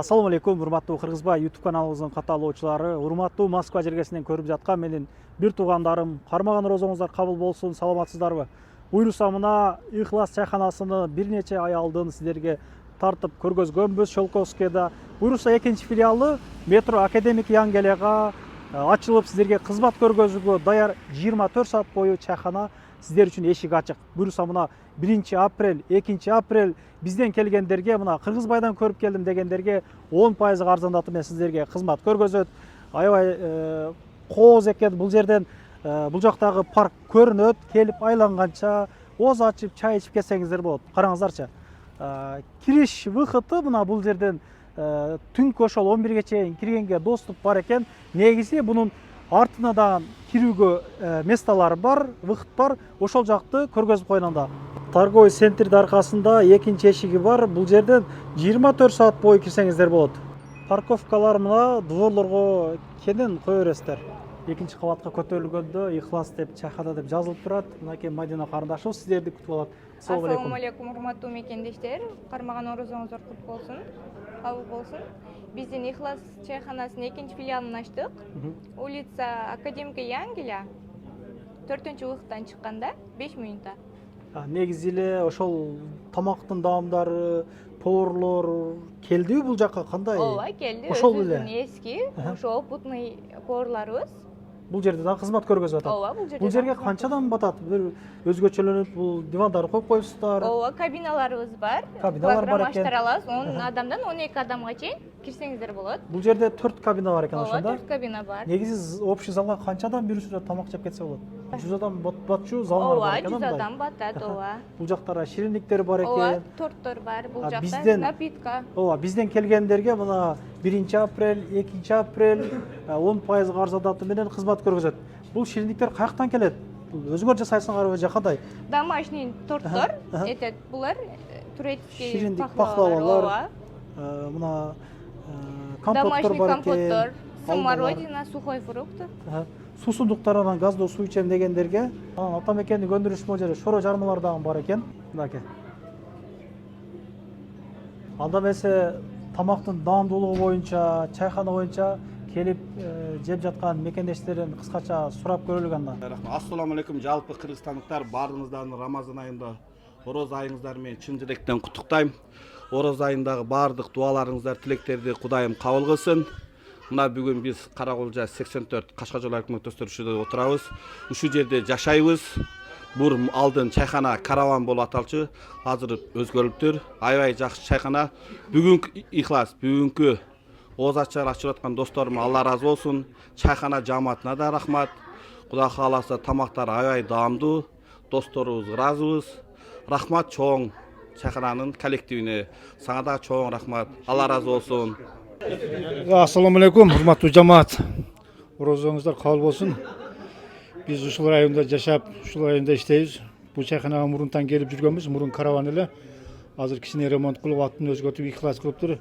Assalamu алейкум, урматтуу Кыргызбай YouTube каналыбыздын катталуучулары, урматтуу Москва жергесинен көрүп жаткан менин бир туугандарым, кармаган розоңуздар кабыл болсун, саламатсыздарбы? Буюрса мына Ихлас чайканасыны бир нече ай алдын сиздерге тартып көргөзгөнбүз Шолковскийда. Буюрса экинчи филиалы Метро Академик Янгелега ачылып, сиздерге кызмат көргөзүүгө даяр 24 саат бою чайкана сиздер үчүн эшик ачык. Буюрса мына 1 апрель, 2 апрель бизден келгендерге, мына Кыргызбайдан көрүп келдим дегендерге 10% арзандатып мен сиздерге кызмат көргөзөт. Аябай кооз экен бул жерден, бул жактагы парк көрүнөт. Келип айланганча оз ачып, чай ичип кетсеңиздер болот. Караңыздарчы. Кириш выходы мына бул жерден түнкү ошол 11ге чейин киргенге доступ бар экен. Негизи бунун артына дагы кирүүгө месталар бар, выход бар. Ошол жакты көргөзүп коеюн анда. Торговый центрдин аркасында экинчи эшиги бар. Бул жерден 24 саат бою кирсеңиздер болот. Парковкалар мына дворлорго кенен кое бересиздер. Экинчи кабатка көтөрүлгөндө Ихлас деп чайкана деп жазылып турат. Мынакей Мадина карындашыбыз сиздерди күтүп алат. Assalamu alaikum, урматтуу мекендештер. Кармаган орозоңуздар кут болсун, кабыл болсун. Биздин Ихлас чайканасынын экинчи филиалын ачтык. Улица Академика Янгеля 4-выхыттан чыкканда 5 минутта. Негизи эле ошол тамактын даамдары, поварлор келдиби бул жакка кандай? Ооба, келди. Ошол эле. Өзүбүздүн эски, ошо опытный поварларыбыз. Бул жерде да кызмат көргөзүп атат. Ооба, Бул жерге канчадан батат? Бир өзгөчөлөнүп, бул дивандарды коюп коюпсуздар. Ооба, кабиналарыбыз бар. Кабиналар бар экен. Программа алабыз. 10 адамдан 12 адамга чейин кирсеңиздер болот. Бул жерде 4 кабина бар экен ошондо. Ооба, 4 кабина бар. Негизи общий залга канчадан бирүүсүдө тамак жеп кетсе болот? 100 адам батчу залдар бар экен. Ооба, 100 адам батат, ооба. Бул жактара шириндиктер бар Ооба, экен. торттор бар. Бул жакта бизден- напитка. Ооба, бизден келгендерге мына 1 апрель, 2 апрель 10% арзандатуу менен кызмат көргөзөт. Бул шириндиктер каяктан келет? Бул өзүңөр жасайсыңарбы же кандай? Домашний торттор, этет булар турецкий Шириндик пахлавалар. пахлавалар, мына компоттор Домашний бар экен. компоттор, Албалар. смородина, сухой фрукт. Суусундуктарынан газдуу суу ичем дегендерге атамекендик өндүрүш мөлжөрү шоро жармалар дагы бар экен. Мынакей. Анда эмесе тамактын даамдуулугу боюнча, чайкана боюнча келип жеп жаткан мекендештерден кыскача сурап көрөлүк анда. Ассаламу алейкум, жалпы кыргызстандыктар, баарыңыздарды Рамазан айында ороз айыңыздар менен чын жүрөктөн куттуктайм. Ороз айындагы баардык дуаларыңыздар, тилектерди Кудайым кабыл кылсын. Мына бүгүн биз Каракулжа 84 Кашка жол өкмөктөштөрүшүдө отурабыз. Ушул жерде жашайбыз. Бул алдын чайкана караван болуп аталчу. Азыр өзгөрүптүр. Аябай жакшы чайкана. Бүгүнкү Ихлас, бүгүнкү оз ачар ачып аткан досторум Алла разы болсун. Чайкана жамаатына да рахмат. Кудай кааласа тамактар аябай даамдуу. Досторубуз ыраазыбыз. Рахмат чоң чайкананын коллективине. Сага да чоң рахмат. Алла разы болсун. Ассаламу алейкум, урматтуу жамаат. Орозоңуздар кабыл болсун. Биз ушул районда жашап, ушул районда иштейбиз. Бул чайканага мурунтан келип жүргөнбүз, мурун караван эле. Азыр кичине ремонт кылып, атын өзгөртүп, Ихлас кылыптыр.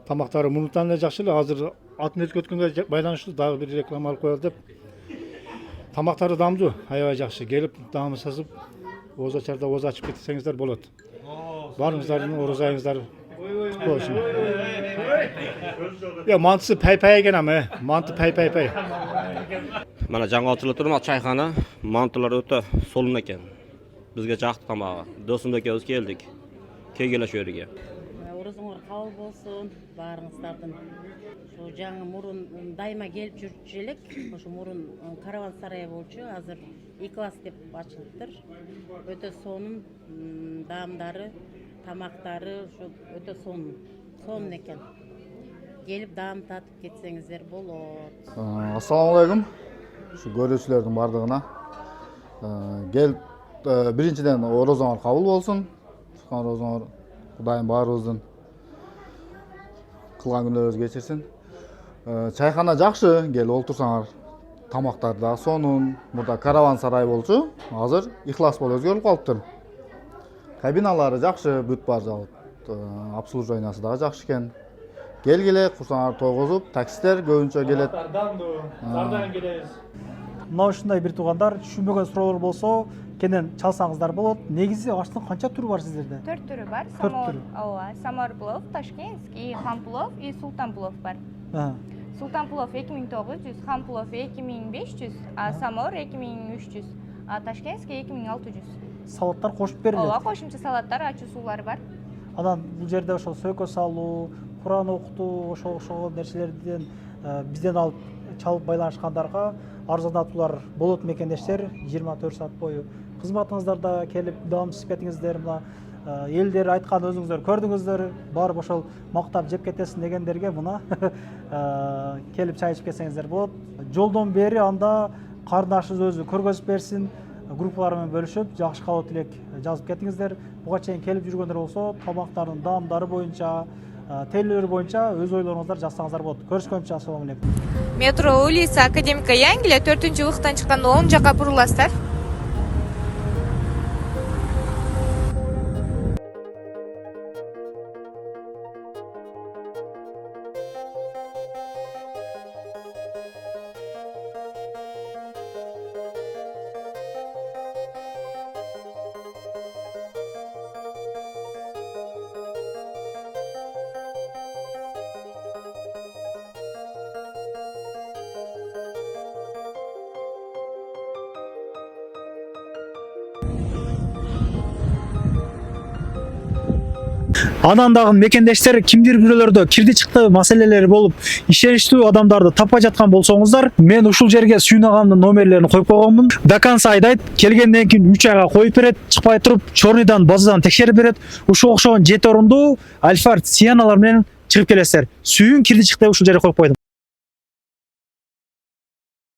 Тамактары мурунтан эле жакшы эле, азыр атын өзгөрткөнгө байланыштуу дагы бир реклама алып коелу деп. Тамактары даамдуу, аябай жакшы. Келип, даамы сазып, оз ачарда оз ачып кетсеңиздер болот. Баарыңыздардын ороз айыңыздар куттук болсун. Мантысы пай-пай экен ама, манты пай-пай. Mana жаңы ачылып турмак чайкана, мантылар өтө солун экен. Бизге жакты тамагы. Досум экөөбүз келдик. Келгиле ошол жерге. Орозоңор кабыл болсун, баарыңыздардын. Ошо жаңы мурун дайыма келип жүрчү элек. Ошо мурун караван сарайы болчу, азыр Ихлас деп ачылыптыр. Өтө сонун, даамдары, тамактары ошо өтө сонун экен. Келип даам татып кетсеңиздер болот. Ассаламу алейкум. Şu görüşçülerдің бардығына. Келіп, биринчиден орозоңор кабыл болсун. Чыккан орозоңор Кудайым баарыбыздын кылган күнөөбүздү кечирсин. Чайкана жакшы, келип олтурсаңар. Тамактар да сонун. Мурда караван сарай болчу. Азыр Ихлас болуп өзгөрүп калыптыр. Кабиналары жакшы, бүт бар жагы. Обслуживаниясы дагы жакшы экен. Келгиле, курсаңар тойгозуп, таксистер көбүнчө келет. Даамдуу, зардан келебиз. мына ушундай бир туугандар түшүнбөгөн суроолор болсо кенен чалсаңыздар болот. Негизи аштын канча түрү бар сиздерде? 4 түрү бар. Төрт Самор, түрү. ооба, самор плов, ташкентский, хам плов и султан плов бар. Султан плов 2900, хам плов 2500, а самор 2300, а ташкентский 2600. Салаттар кошуп берилет. Ооба, кошумча салаттар, ачуу суулар бар. Анан бул жерде ошол сөйкө салуу, Куран окутуу, ошол нерселерден бизден алып чалып байланышкандарга арзандатуулар болот мекендештер 24 саат бою. Кызматыңыздарда келип даамсыз кетиңиздер, мына элдер айткан өзүңүздөр көрдүңүздөр, барып ошол мактап жеп кетесиң дегендерге мына келип чай ичип кетсеңиздер болот. Жолдон бери анда карындашыбыз өзү көргөзүп берсин, группалар менен бөлүшүп, жакшы каалоо тилек жазып кетиңиздер. Буга чейин келип жүргөндөр болсо, тамактардын даамдары боюнча, тейлери боюнча өз ойлоруңуздар жазсаңыздар болот. Көрүшкөнчө, ассалам алейкум. Метро улица Академика Янгеля 4-ылыктан чыкканда оң жакка буруласыздар. Анан дагы мекендештер кимдир бирөөлөрдө кирди чыкты маселелери болуп, ишеничтүү адамдарды таппай жаткан болсоңуздар, мен ушул жерге Сүйүн агамдын номерлерин коюп койгонмун. До конца айдайт, келгенден кийин 3 айга коюп берет, чыкпай туруп чорныйдан, базадан текшерип берет. Ушул окшогон 7 орунду Альфард Сианалар менен чыгып келесиздер. Сүйүн кирди чыкты ушул жерге коюп койдум.